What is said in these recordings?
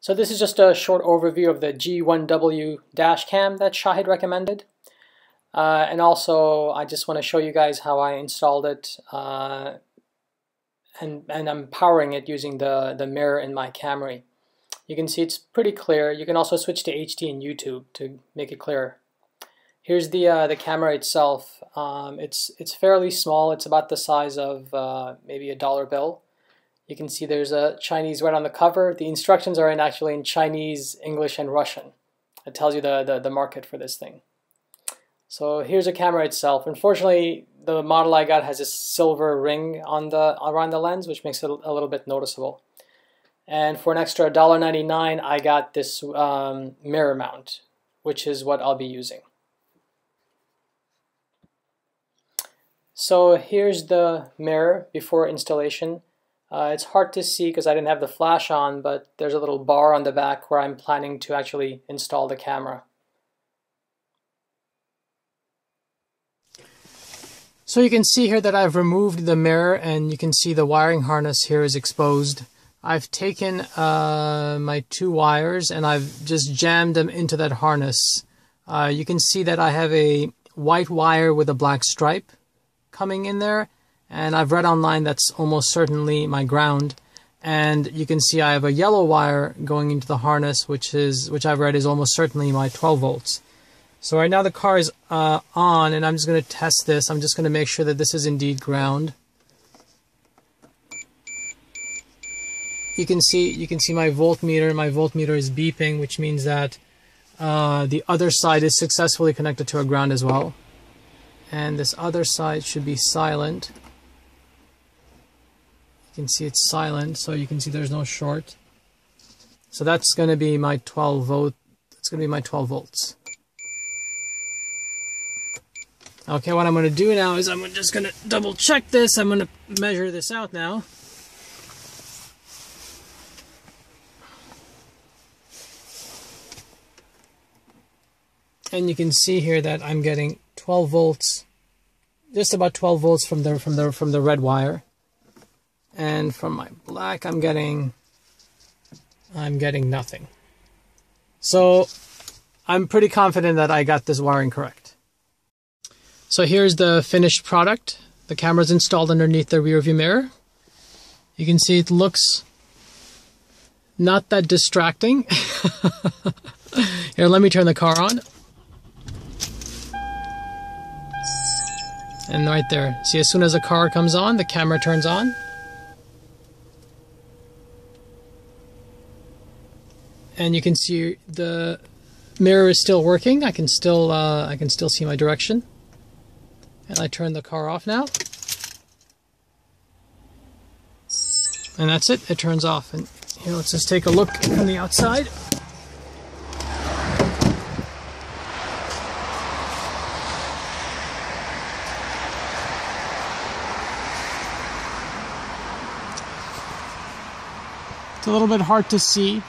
So this is just a short overview of the G1W Dashcam that Shahid recommended. And also I just want to show you guys how I installed it and I'm powering it using the mirror in my Camry. You can see it's pretty clear. You can also switch to HD in YouTube to make it clearer. Here's the camera itself. It's fairly small. It's about the size of maybe a dollar bill. You can see there's a Chinese right on the cover. The instructions are actually in Chinese, English, and Russian. It tells you the market for this thing. So here's a camera itself. Unfortunately, the model I got has a silver ring on around the lens, which makes it a little bit noticeable. And for an extra $1.99, I got this mirror mount, which is what I'll be using. So here's the mirror before installation. It's hard to see because I didn't have the flash on, but there's a little bar on the back where I'm planning to actually install the camera. So you can see here that I've removed the mirror and you can see the wiring harness here is exposed. I've taken my two wires and I've just jammed them into that harness. You can see that I have a white wire with a black stripe coming in there. And I've read online that's almost certainly my ground. And you can see I have a yellow wire going into the harness, which I've read is almost certainly my 12 volts. So right now the car is on, and I'm just going to test this. I'm just going to make sure that this is indeed ground. You can see my voltmeter. My voltmeter is beeping, which means that the other side is successfully connected to a ground as well. And this other side should be silent. You can see it's silent, so you can see there's no short. So that's going to be my 12 volt. That's going to be my 12 volts. Okay, what I'm going to do now is I'm just going to double check this. I'm going to measure this out now. And you can see here that I'm getting 12 volts, just about 12 volts from the red wire. And from my black, I'm getting nothing. So I'm pretty confident that I got this wiring correct. So here's the finished product. The camera's installed underneath the rear view mirror. You can see it looks not that distracting. Here, let me turn the car on. And right there, see, as soon as the car comes on, the camera turns on. And you can see the mirror is still working. I can still see my direction. And I turn the car off now. And that's it. It turns off. And here, let's just take a look from the outside. It's a little bit hard to see,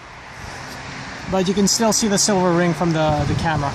but you can still see the silver ring from the camera.